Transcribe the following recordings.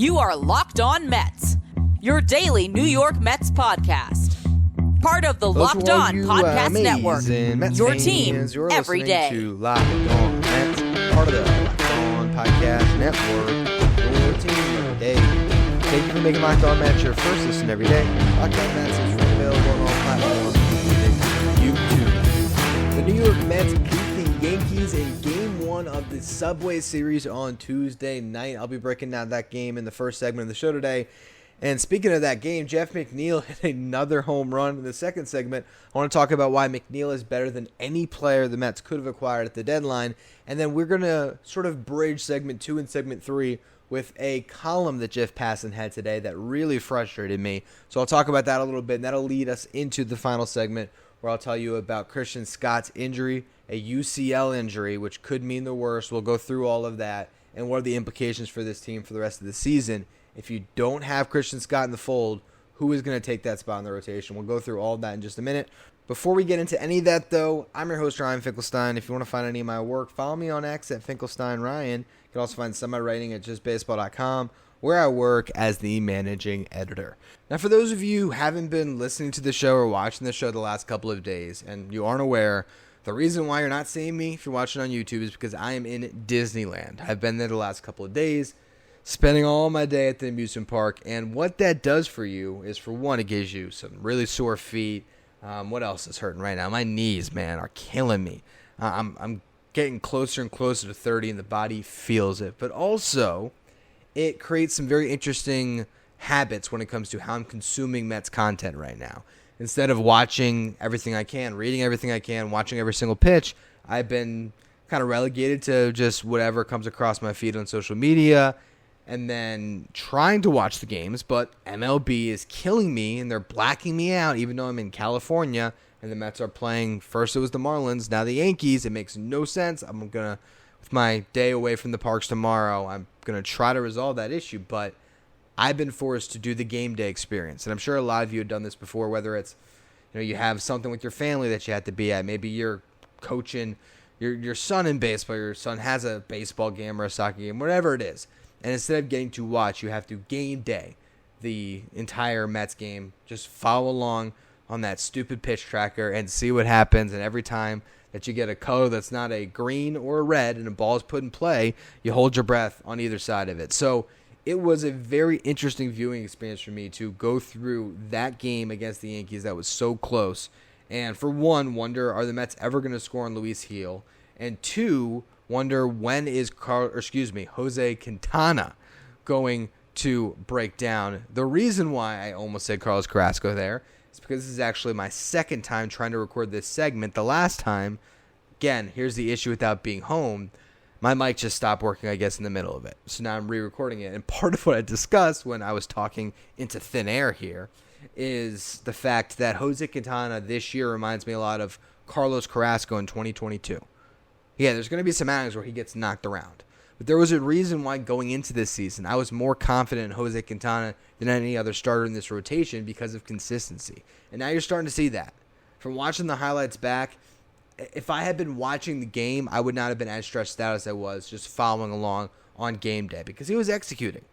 You are Locked On Mets, your daily New York Mets podcast. Part of the Locked On Podcast Network, your team every day. To Locked On Mets, part of the Locked On Podcast Network, your team every day. Thank you for making Locked On Mets your first listen every day. Locked On Mets is free and available on all platforms, including YouTube. The New York Mets beat the Yankees in Game 1 of the Subway Series on Tuesday night. I'll be breaking down that game in the first segment of the show today. And speaking of that game, Jeff McNeil hit another home run in the second segment. I want to talk about why McNeil is better than any player the Mets could have acquired at the deadline. And then we're going to sort of bridge segment 2 and segment 3 with a column that Jeff Passan had today that really frustrated me. So I'll talk about that a little bit, and that'll lead us into the final segment where I'll tell you about Christian Scott's injury, a UCL injury, which could mean the worst. We'll go through all of that and what are the implications for this team for the rest of the season. If you don't have Christian Scott in the fold, who is going to take that spot in the rotation? We'll go through all of that in just a minute. Before we get into any of that, though, I'm your host, Ryan Finkelstein. If you want to find any of my work, follow me on X at FinkelsteinRyan. You can also find some of my writing at JustBaseball.com, where I work as the managing editor. Now, for those of you who haven't been listening to the show or watching the show the last couple of days, and you aren't aware, the reason why you're not seeing me if you're watching on YouTube is because I am in Disneyland. I've been there the last couple of days, spending all my day at the amusement park, and what that does for you is, for one, it gives you some really sore feet. What else is hurting right now? My knees, man, are killing me. I'm getting closer and closer to 30, and the body feels it. But also, it creates some very interesting habits when it comes to how I'm consuming Mets content right now. Instead of watching everything I can, reading everything I can, watching every single pitch, I've been kind of relegated to just whatever comes across my feed on social media, and then trying to watch the games, but MLB is killing me, and they're blacking me out, even though I'm in California, and the Mets are playing. First it was the Marlins, now the Yankees. It makes no sense. I'm going to, with my day away from the parks tomorrow, I'm going to try to resolve that issue, but I've been forced to do the game day experience, and I'm sure a lot of you have done this before, whether it's, you have something with your family that you have to be at. Maybe you're coaching your son in baseball, your son has a baseball game or a soccer game, whatever it is. And instead of getting to watch, you have to game day the entire Mets game. Just follow along on that stupid pitch tracker and see what happens. And every time that you get a color that's not a green or a red and a ball is put in play, you hold your breath on either side of it. So it was a very interesting viewing experience for me to go through that game against the Yankees that was so close. And for one, wonder, are the Mets ever going to score on Luis Gil? And two, wonder when is Jose Quintana going to break down. The reason why I almost said Carlos Carrasco there is because this is actually my second time trying to record this segment. The last time, again, here's the issue without being home. My mic just stopped working, I guess, in the middle of it. So now I'm re-recording it. And part of what I discussed when I was talking into thin air here is the fact that Jose Quintana this year reminds me a lot of Carlos Carrasco in 2022. Yeah, there's going to be some outings where he gets knocked around. But there was a reason why going into this season, I was more confident in Jose Quintana than any other starter in this rotation because of consistency. And now you're starting to see that. From watching the highlights back, if I had been watching the game, I would not have been as stressed out as I was just following along on game day because he was executing.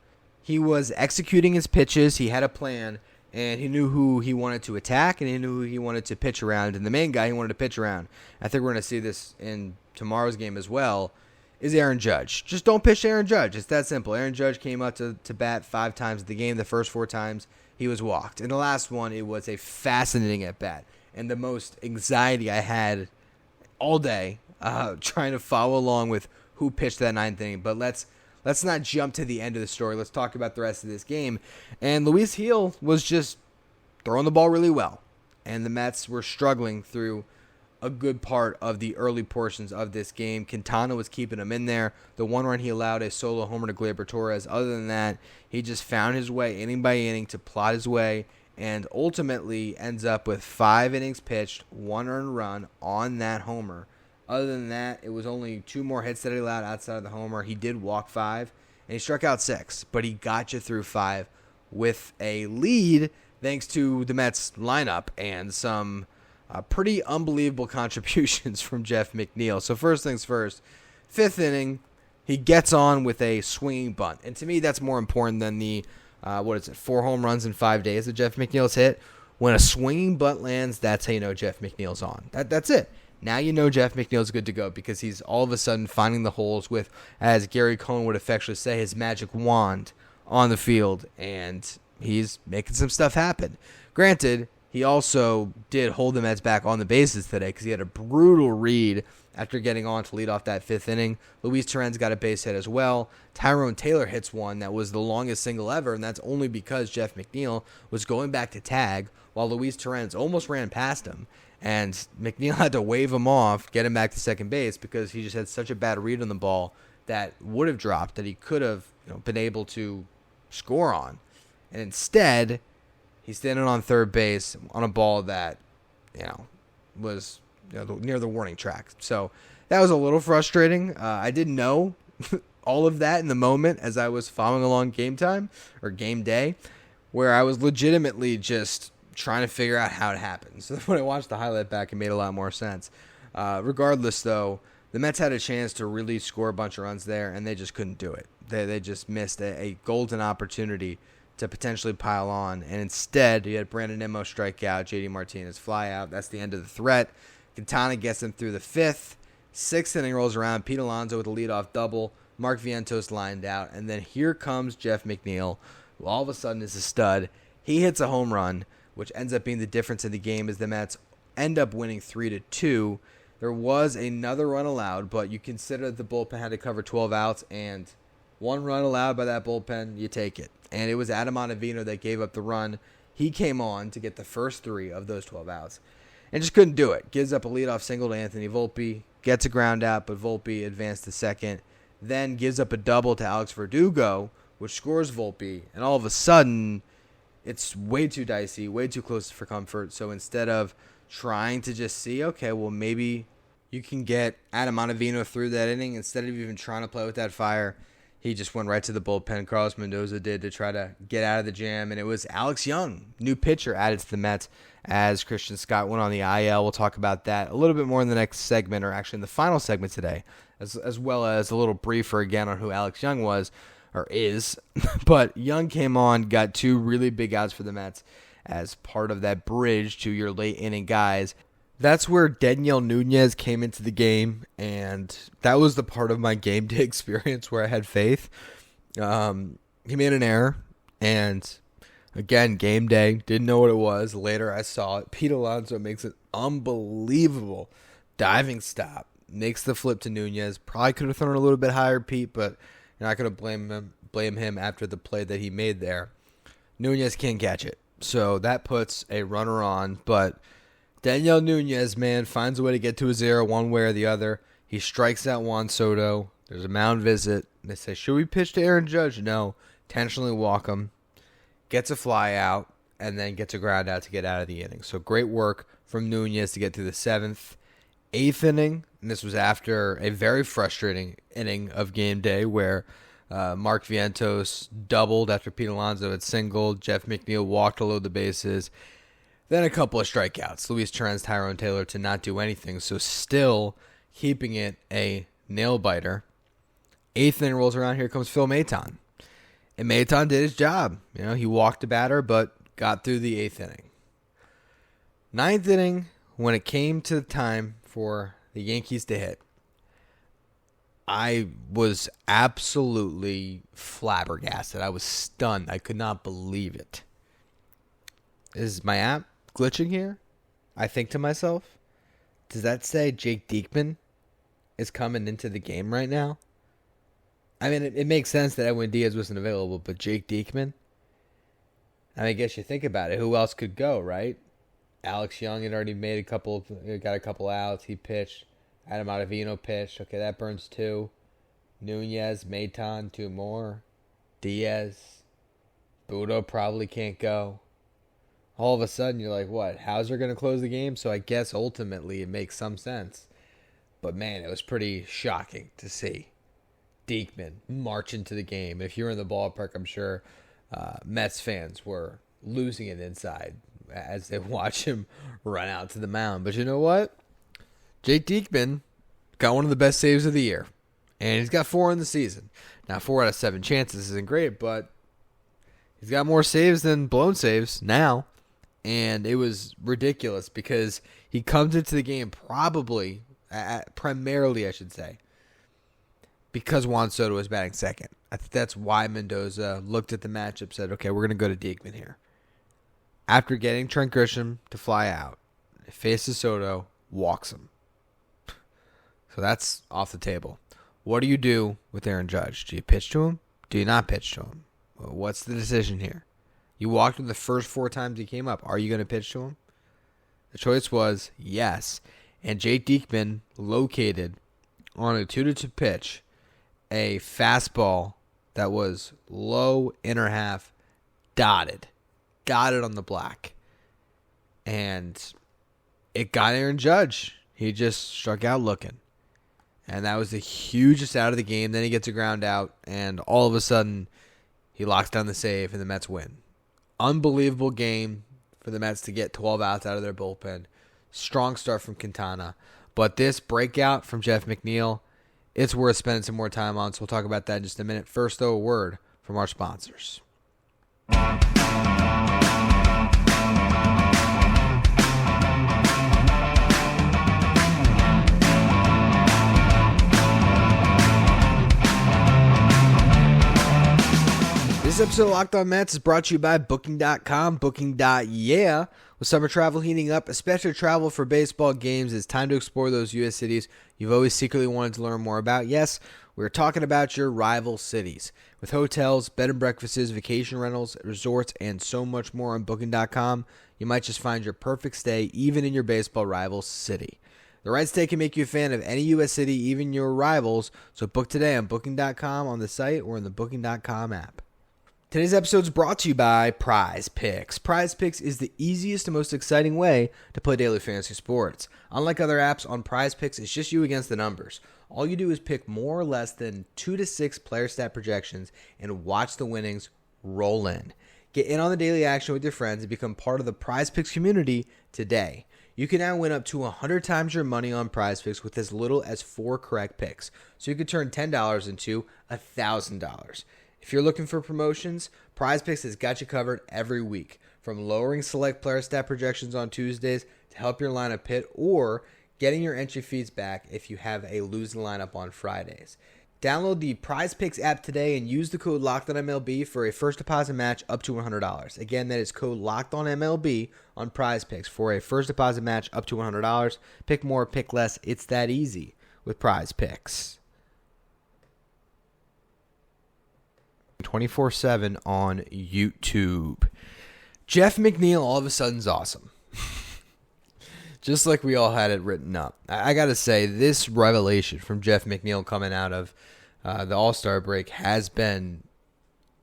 He was executing his pitches. He had a plan, and he knew who he wanted to attack, and he knew who he wanted to pitch around. And the main guy he wanted to pitch around, I think we're going to see this in tomorrow's game as well, is Aaron Judge. Just don't pitch Aaron Judge. It's that simple. Aaron Judge came up to bat 5 times in the game. The first 4 times he was walked. In the last one, it was a fascinating at-bat. And the most anxiety I had all day trying to follow along with who pitched that 9th inning. But let's not jump to the end of the story. Let's talk about the rest of this game. And Luis Gil was just throwing the ball really well. And the Mets were struggling through a good part of the early portions of this game. Quintana was keeping him in there. The one run he allowed a solo homer to Gleyber Torres. Other than that, he just found his way inning by inning to plot his way and ultimately ends up with 5 innings pitched, 1 earned run on that homer. Other than that, it was only 2 more hits that he allowed outside of the homer. He did walk 5, and he struck out 6, but he got you through 5 with a lead thanks to the Mets lineup and some pretty unbelievable contributions from Jeff McNeil. So first things first, 5th inning, He gets on with a swinging bunt. And to me, that's more important than the, 4 home runs in 5 days that Jeff McNeil's hit. When a swinging bunt lands, that's how you know Jeff McNeil's on. That's it. Now you know Jeff McNeil's good to go because he's all of a sudden finding the holes with, as Gary Cohen would affectionately say, his magic wand on the field, and he's making some stuff happen. Granted, he also did hold the Mets back on the bases today because he had a brutal read after getting on to lead off that 5th inning. Luis Torrens got a base hit as well. Tyrone Taylor hits one that was the longest single ever, and that's only because Jeff McNeil was going back to tag while Luis Torrens almost ran past him. And McNeil had to wave him off, get him back to second base because he just had such a bad read on the ball that would have dropped that he could have been able to score on. And instead, he's standing on third base on a ball that was near the warning track. So that was a little frustrating. I didn't know all of that in the moment as I was following along game time or game day, where I was legitimately just trying to figure out how it happened. So when I watched the highlight back, it made a lot more sense. Regardless, though, the Mets had a chance to really score a bunch of runs there, and they just couldn't do it. They just missed a golden opportunity to potentially pile on, and instead you had Brandon Nimmo strike out, JD Martinez fly out. That's the end of the threat. Quintana gets them through the 5th. 6th inning rolls around. Pete Alonso with a leadoff double. Mark Vientos lined out, and then here comes Jeff McNeil, who all of a sudden is a stud. He hits a home run, which ends up being the difference in the game as the Mets end up winning 3-2. There was another run allowed, but you consider that the bullpen had to cover 12 outs, and 1 run allowed by that bullpen, you take it. And it was Adam Ottavino that gave up the run. He came on to get the first 3 of those 12 outs and just couldn't do it. Gives up a leadoff single to Anthony Volpe, gets a ground out, but Volpe advanced to second, then gives up a double to Alex Verdugo, which scores Volpe, and all of a sudden, it's way too dicey, way too close for comfort. So instead of trying to just see, okay, well, maybe you can get Adam Ottavino through that inning, instead of even trying to play with that fire, he just went right to the bullpen. Carlos Mendoza did to try to get out of the jam, and it was Alex Young, new pitcher, added to the Mets as Christian Scott went on the IL. We'll talk about that a little bit more in the next segment, or actually in the final segment today, as well as a little briefer again on who Alex Young was, or is. But Young came on, got 2 really big outs for the Mets as part of that bridge to your late inning guys. That's where Daniel Nunez came into the game, and that was the part of my game day experience where I had faith. He made an error, and again, game day, didn't know what it was. Later, I saw it. Pete Alonso makes an unbelievable diving stop, makes the flip to Nunez. Probably could have thrown it a little bit higher, Pete, but you're not going to blame him after the play that he made there. Nunez can't catch it, so that puts a runner on, but Daniel Nunez, man, finds a way to get to a 0 one way or the other. He strikes out Juan Soto. There's a mound visit. They say, should we pitch to Aaron Judge? No. Intentionally walk him. Gets a fly out, and then gets a ground out to get out of the inning. So great work from Nunez to get through the 7th. 8th inning, and this was after a very frustrating inning of game day where Mark Vientos doubled after Pete Alonso had singled. Jeff McNeil walked to load the bases. Then a couple of strikeouts. Luis Torrens, Tyrone Taylor to not do anything. So still keeping it a nail-biter. 8th inning rolls around. Here comes Phil Maton. And Maton did his job. He walked the batter, but got through the 8th inning. 9th inning, when it came to the time for the Yankees to hit, I was absolutely flabbergasted. I was stunned. I could not believe it. Is my app glitching here? I think to myself, does that say Jake Diekman is coming into the game right now? I mean, it makes sense that Edwin Diaz wasn't available, but Jake Diekman? I guess you think about it. Who else could go, right? Alex Young had already got a couple outs. He pitched. Adam Ottavino pitched. Okay, that burns 2. Nunez, Maton, 2 more. Diaz. Budo probably can't go. All of a sudden, you're like, what? Hauser going to close the game? So I guess ultimately it makes some sense. But man, it was pretty shocking to see Diekman march into the game. If you're in the ballpark, I'm sure Mets fans were losing it inside as they watch him run out to the mound. But you know what? Jake Diekman got one of the best saves of the year. And he's got 4 in the season. Now, 4 out of 7 chances isn't great, but he's got more saves than blown saves now. And it was ridiculous because he comes into the game primarily, I should say, because Juan Soto was batting second. I think that's why Mendoza looked at the matchup, said, okay, we're going to go to Diekman here. After getting Trent Grisham to fly out, faces Soto, walks him. So that's off the table. What do you do with Aaron Judge? Do you pitch to him? Do you not pitch to him? What's the decision here? You walked him the first 4 times he came up. Are you going to pitch to him? The choice was yes. And Jake Diekman located on a 2-2 pitch a fastball that was low inner half, dotted on the black. And it got Aaron Judge. He just struck out looking. And that was the hugest out of the game. Then he gets a ground out, and all of a sudden, he locks down the save, and the Mets win. Unbelievable game for the Mets to get 12 outs out of their bullpen. Strong start from Quintana. But this breakout from Jeff McNeil, it's worth spending some more time on, so we'll talk about that in just a minute. First, though, a word from our sponsors. This episode of Locked On Mets is brought to you by Booking.com, Booking.yeah. With summer travel heating up, especially travel for baseball games, it's time to explore those U.S. cities you've always secretly wanted to learn more about. Yes, we're talking about your rival cities. With hotels, bed and breakfasts, vacation rentals, resorts, and so much more on Booking.com, you might just find your perfect stay even in your baseball rival city. The right stay can make you a fan of any U.S. city, even your rivals, so book today on Booking.com on the site or in the Booking.com app. Today's episode is brought to you by Prize Picks. Prize Picks is the easiest and most exciting way to play daily fantasy sports. Unlike other apps, on Prize Picks, it's just you against the numbers. All you do is pick more or less than 2 to 6 player stat projections and watch the winnings roll in. Get in on the daily action with your friends and become part of the Prize Picks community today. You can now win up to 100 times your money on Prize Picks with as little as 4 correct picks. So you could turn $10 into $1,000. If you're looking for promotions, Prize Picks has got you covered every week. From lowering select player stat projections on Tuesdays to help your lineup hit, or getting your entry fees back if you have a losing lineup on Fridays. Download the Prize Picks app today and use the code LOCKEDONMLB for a first deposit match up to $100. Again, that is code LOCKEDONMLB on Prize Picks for a first deposit match up to $100. Pick more, pick less. It's that easy with Prize Picks. 24/7 on YouTube. Jeff McNeil all of a sudden is awesome. Just like we all had it written up. I got to say, this revelation from Jeff McNeil coming out of the All-Star break has been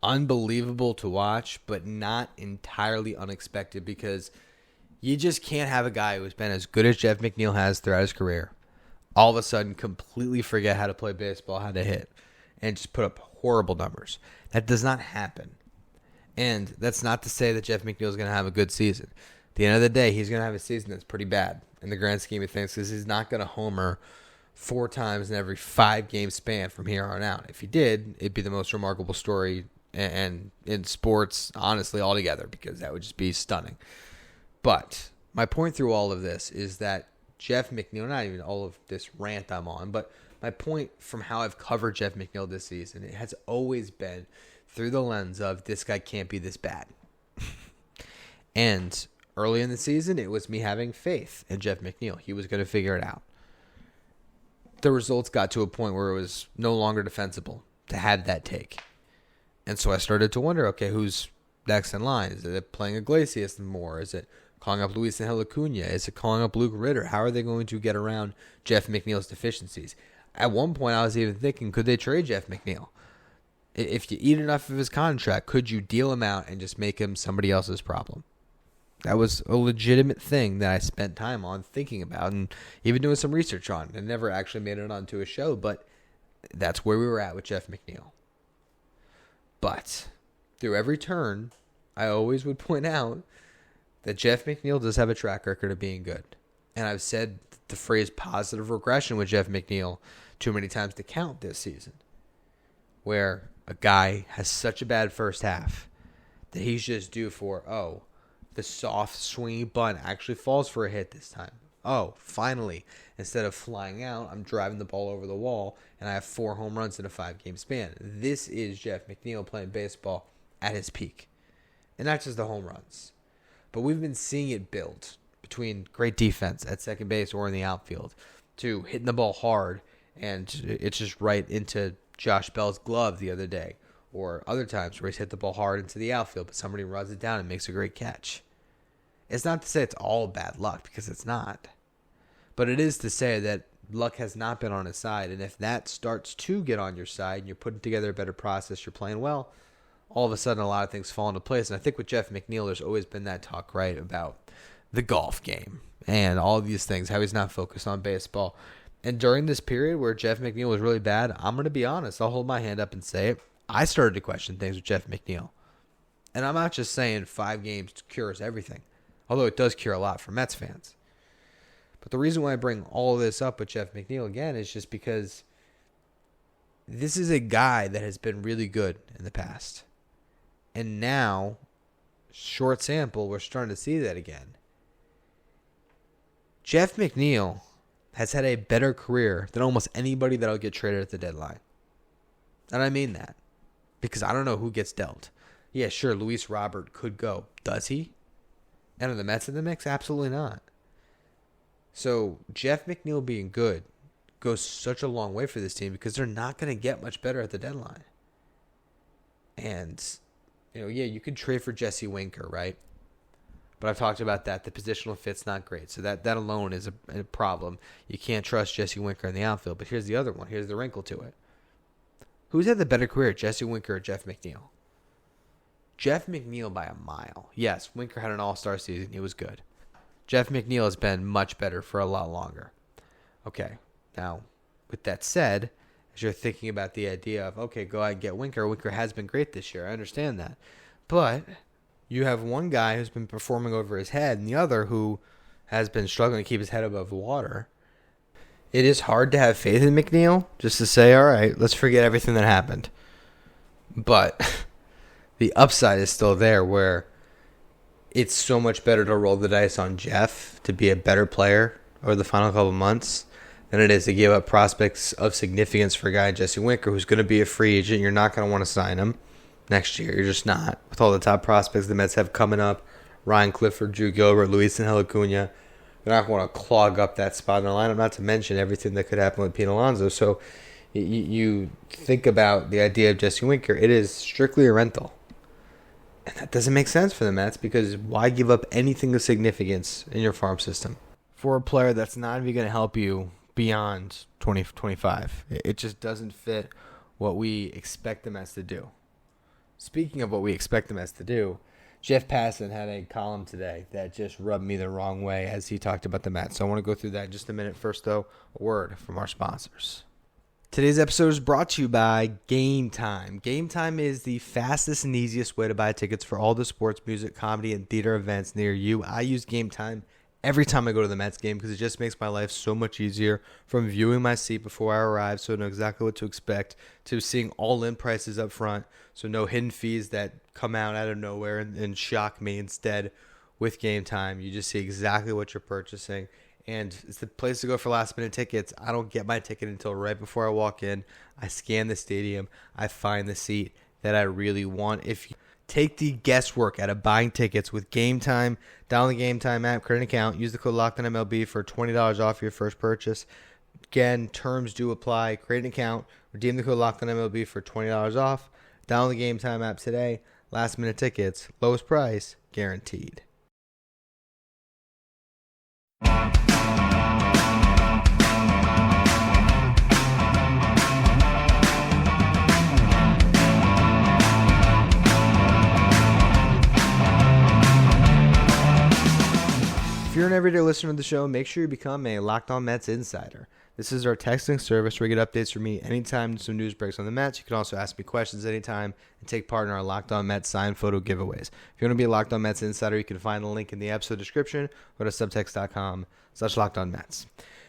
unbelievable to watch, but not entirely unexpected, because you just can't have a guy who's been as good as Jeff McNeil has throughout his career all of a sudden completely forget how to play baseball, how to hit, and just put up horrible numbers. That does not happen. And that's not to say that Jeff McNeil is going to have a good season. At the end of the day, he's going to have a season that's pretty bad in the grand scheme of things, because he's not going to homer 4 times in every 5-game span from here on out. If he did, it'd be the most remarkable story and in sports, honestly, altogether, because that would just be stunning. But my point through all of this is that Jeff McNeil, not even all of this rant I'm on, but my point from how I've covered Jeff McNeil this season, it has always been through the lens of this guy can't be this bad. And early in the season, it was me having faith in Jeff McNeil. He was going to figure it out. The results got to a point where it was no longer defensible to have that take. And so I started to wonder, okay, who's next in line? Is it playing Iglesias more? Is it calling up Luis Angel Acuna? Is it calling up Luke Ritter? How are they going to get around Jeff McNeil's deficiencies? At one point, I was even thinking, could they trade Jeff McNeil? If you eat enough of his contract, could you deal him out and just make him somebody else's problem? That was a legitimate thing that I spent time on thinking about and even doing some research on. I never actually made it onto a show, but that's where we were at with Jeff McNeil. But through every turn, I always would point out that Jeff McNeil does have a track record of being good. And I've said the phrase positive regression with Jeff McNeil too many times to count this season, where a guy has such a bad first half that he's just due for, the soft, swingy bunt actually falls for a hit this time. Oh, finally, instead of flying out, I'm driving the ball over the wall, and I have 4 home runs in a 5-game span. This is Jeff McNeil playing baseball at his peak. And not just the home runs. But we've been seeing it build between great defense at second base or in the outfield to hitting the ball hard, and it's just right into Josh Bell's glove the other day. Or other times where he's hit the ball hard into the outfield, but somebody runs it down and makes a great catch. It's not to say it's all bad luck, because it's not. But it is to say that luck has not been on his side. And if that starts to get on your side and you're putting together a better process, you're playing well, all of a sudden a lot of things fall into place. And I think with Jeff McNeil, there's always been that talk, right, about the golf game and all of these things, how he's not focused on baseball. And during this period where Jeff McNeil was really bad, I'm going to be honest. I'll hold my hand up and say it. I started to question things with Jeff McNeil. And I'm not just saying 5 games cures everything, although it does cure a lot for Mets fans. But the reason why I bring all of this up with Jeff McNeil again is just because this is a guy that has been really good in the past. And now, short sample, we're starting to see that again. Jeff McNeil has had a better career than almost anybody that'll get traded at the deadline. And I mean that. Because I don't know who gets dealt. Yeah, sure, Luis Robert could go. Does he? And are the Mets in the mix? Absolutely not. So Jeff McNeil being good goes such a long way for this team because they're not going to get much better at the deadline. And, you could trade for Jesse Winker, right? But I've talked about that. The positional fit's not great. So that alone is a problem. You can't trust Jesse Winker in the outfield. But here's the other one. Here's the wrinkle to it. Who's had the better career, Jesse Winker or Jeff McNeil? Jeff McNeil by a mile. Yes, Winker had an all-star season. He was good. Jeff McNeil has been much better for a lot longer. Okay, now, with that said, as you're thinking about the idea of, okay, go out and get Winker. Winker has been great this year. I understand that. But you have one guy who's been performing over his head and the other who has been struggling to keep his head above water. It is hard to have faith in McNeil just to say, all right, let's forget everything that happened. But the upside is still there where it's so much better to roll the dice on Jeff to be a better player over the final couple of months than it is to give up prospects of significance for a guy, Jesse Winker, who's going to be a free agent. You're not going to want to sign him next year. You're just not. With all the top prospects the Mets have coming up, Ryan Clifford, Drew Gilbert, Luis Angel Acuna, they're not going to clog up that spot in the lineup, not to mention everything that could happen with Pete Alonso. So you think about the idea of Jesse Winker, it is strictly a rental. And that doesn't make sense for the Mets because why give up anything of significance in your farm system for a player that's not even going to help you beyond 2025? It just doesn't fit what we expect the Mets to do. Speaking of what we expect the Mets to do, Jeff Passan had a column today that just rubbed me the wrong way as he talked about the Mets. So I want to go through that in just a minute. First, though, a word from our sponsors. Today's episode is brought to you by Game Time. Game Time is the fastest and easiest way to buy tickets for all the sports, music, comedy, and theater events near you. I use Game Time every time I go to the Mets game because it just makes my life so much easier, from viewing my seat before I arrive so I know exactly what to expect, to seeing all-in prices up front, so no hidden fees that come out of nowhere and shock me. Instead, with Game Time, you just see exactly what you're purchasing. And it's the place to go for last-minute tickets. I don't get my ticket until right before I walk in. I scan the stadium. I find the seat that I really want. If you take the guesswork out of buying tickets with Game Time, download the Game Time app, create an account, use the code LOCKEDONMLB for $20 off your first purchase. Again, terms do apply. Create an account, redeem the code LOCKEDONMLB for $20 off. Download the Game Time app today. Last-minute tickets, lowest price, guaranteed. If you're an everyday listener to the show, make sure you become a Locked On Mets insider. This is our texting service where you get updates from me anytime some news breaks on the Mets. You can also ask me questions anytime and take part in our Locked On Mets signed photo giveaways. If you want to be a Locked On Mets insider, you can find the link in the episode description. Go to subtext.com/LockedOnMets.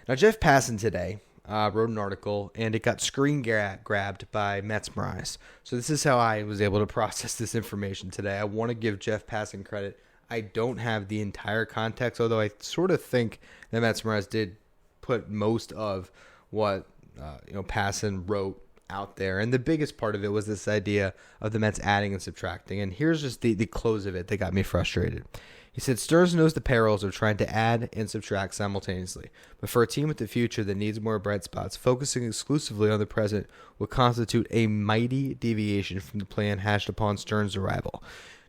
Now, Jeff Passan today, wrote an article, and it got screen grabbed by Metsmerize. So this is how I was able to process this information today. I want to give Jeff Passan credit. I don't have the entire context, although I sort of think that Metsmerize did put most of what Passan wrote out there. And the biggest part of it was this idea of the Mets adding and subtracting. And here's just the close of it that got me frustrated. He said, Stearns knows the perils of trying to add and subtract simultaneously. But for a team with the future that needs more bright spots, focusing exclusively on the present would constitute a mighty deviation from the plan hatched upon Stearns' arrival.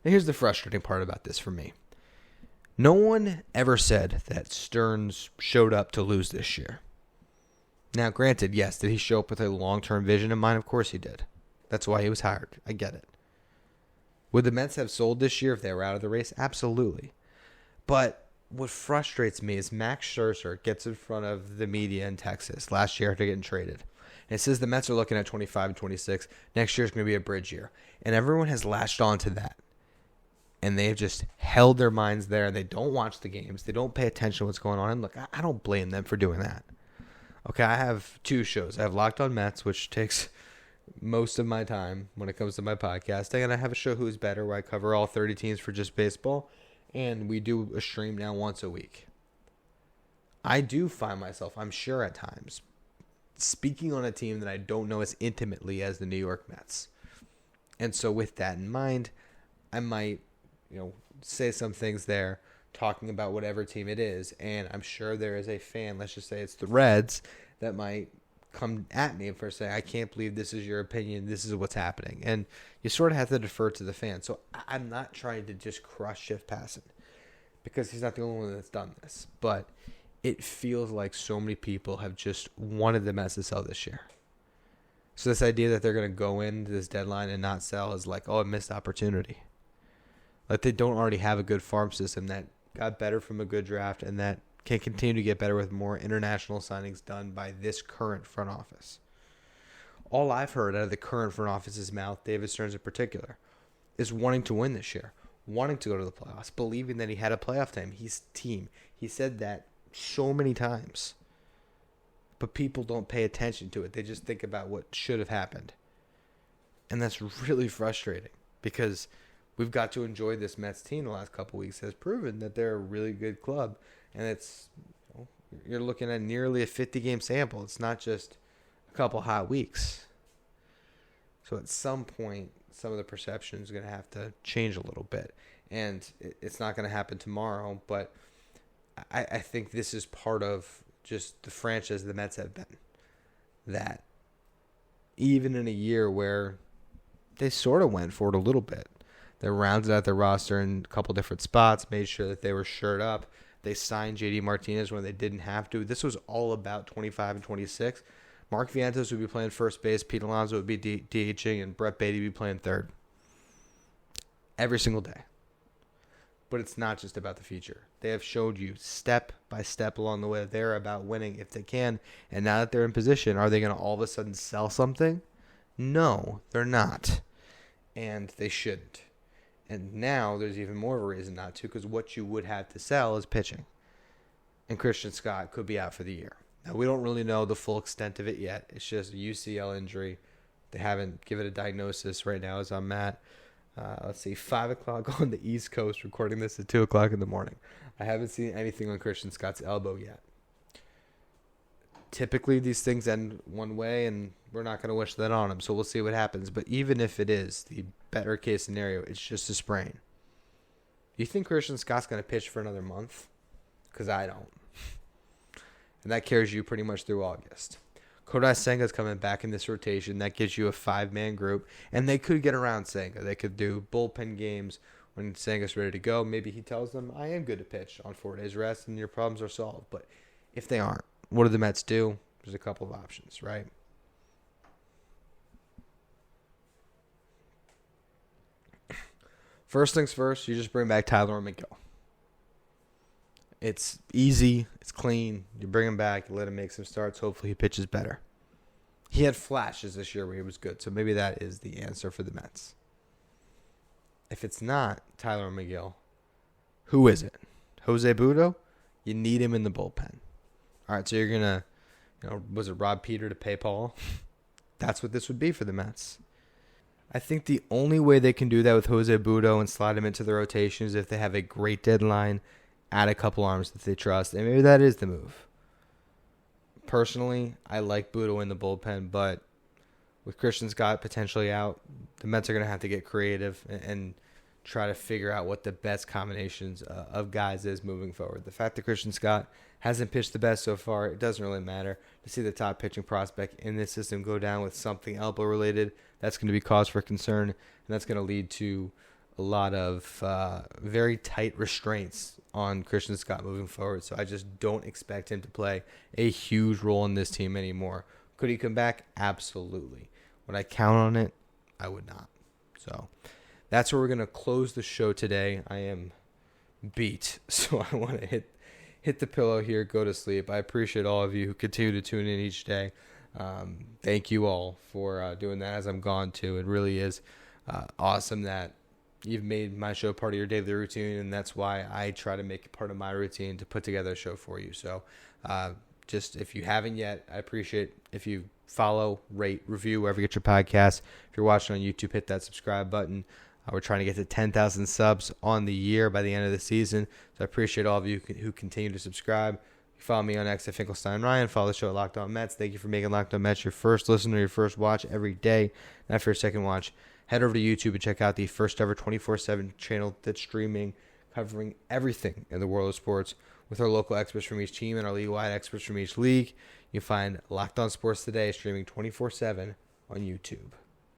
Now here's the frustrating part about this for me. No one ever said that Stearns showed up to lose this year. Now, granted, yes, did he show up with a long-term vision in mind? Of course he did. That's why he was hired. I get it. Would the Mets have sold this year if they were out of the race? Absolutely. But what frustrates me is Max Scherzer gets in front of the media in Texas last year after getting traded. And it says the Mets are looking at 25 and 26. Next year is going to be a bridge year. And everyone has latched on to that. And they've just held their minds there. They don't watch the games. They don't pay attention to what's going on. And look, I don't blame them for doing that. Okay, I have two shows. I have Locked On Mets, which takes most of my time when it comes to my podcasting. And I have a show Who's Better, where I cover all 30 teams for just baseball. And we do a stream now once a week. I do find myself, I'm sure at times, speaking on a team that I don't know as intimately as the New York Mets. And so with that in mind, I might, say some things there talking about whatever team it is. And I'm sure there is a fan, let's just say it's the Reds, that might come at me for saying, I can't believe this is your opinion. This is what's happening. And you sort of have to defer to the fan. So I'm not trying to just crush Jeff Passan because he's not the only one that's done this. But it feels like so many people have just wanted the Mets to sell this year. So this idea that they're going to go into this deadline and not sell is like, a missed opportunity. Like they don't already have a good farm system that got better from a good draft and that can continue to get better with more international signings done by this current front office. All I've heard out of the current front office's mouth, David Stearns in particular, is wanting to win this year, wanting to go to the playoffs, believing that he had a playoff team. He said that so many times. But people don't pay attention to it. They just think about what should have happened. And that's really frustrating because we've got to enjoy this Mets team the last couple weeks has proven that they're a really good club. And it's, you're looking at nearly a 50-game sample. It's not just a couple hot weeks. So at some point, some of the perception is going to have to change a little bit. And it's not going to happen tomorrow. But I think this is part of just the franchise the Mets have been. That even in a year where they sort of went for it a little bit, they rounded out their roster in a couple different spots, made sure that they were shored up. They signed J.D. Martinez when they didn't have to. This was all about 25 and 26. Mark Vientos would be playing first base. Pete Alonso would be DHing, and Brett Beatty would be playing third. Every single day. But it's not just about the future. They have showed you step by step along the way that they're about winning if they can. And now that they're in position, are they going to all of a sudden sell something? No, they're not. And they shouldn't. And now there's even more of a reason not to, because what you would have to sell is pitching. And Christian Scott could be out for the year. Now, we don't really know the full extent of it yet. It's just a UCL injury. They haven't given a diagnosis right now as I'm at. 5 o'clock on the East Coast, recording this at 2 o'clock in the morning. I haven't seen anything on Christian Scott's elbow yet. Typically, these things end one way, and we're not going to wish that on him, so we'll see what happens. But even if it is the better case scenario, it's just a sprain. You think Christian Scott's going to pitch for another month? Because I don't. And that carries you pretty much through August. Kodai Senga's coming back in this rotation. That gives you a 5-man group. And they could get around Senga. They could do bullpen games when Senga's ready to go. Maybe he tells them, I am good to pitch on 4 days rest and your problems are solved. But if they aren't, what do the Mets do? There's a couple of options, right? First things first, you just bring back Tyler McGill. It's easy. It's clean. You bring him back. You let him make some starts. Hopefully he pitches better. He had flashes this year where he was good, so maybe that is the answer for the Mets. If it's not Tyler McGill, who is it? Jose Budo? You need him in the bullpen. All right, so you're going to Was it rob Peter to pay Paul? That's what this would be for the Mets. I think the only way they can do that with Jose Butto and slide him into the rotation is if they have a great deadline, add a couple arms that they trust, and maybe that is the move. Personally, I like Butto in the bullpen, but with Christian Scott potentially out, the Mets are going to have to get creative and try to figure out what the best combinations of guys is moving forward. The fact that Christian Scott hasn't pitched the best so far, it doesn't really matter. To see the top pitching prospect in this system go down with something elbow-related, that's going to be cause for concern, and that's going to lead to a lot of very tight restraints on Christian Scott moving forward. So I just don't expect him to play a huge role in this team anymore. Could he come back? Absolutely. Would I count on it? I would not. So that's where we're going to close the show today. I am beat, so I want to hit the pillow here, go to sleep. I appreciate all of you who continue to tune in each day. Thank you all for doing that as I'm gone too. It really is awesome that you've made my show part of your daily routine, and that's why I try to make it part of my routine to put together a show for you. So just if you haven't yet, I appreciate if you follow, rate, review wherever you get your podcasts. If you're watching on YouTube, hit that subscribe button. We're trying to get to 10,000 subs on the year by the end of the season. So I appreciate all of you who continue to subscribe. You follow me on X at Finkelstein Ryan. Follow the show at Locked On Mets. Thank you for making Locked On Mets your first listen or your first watch every day. And after your second watch, head over to YouTube and check out the first ever 24/7 channel that's streaming, covering everything in the world of sports with our local experts from each team and our league-wide experts from each league. You find Locked On Sports Today streaming 24/7 on YouTube.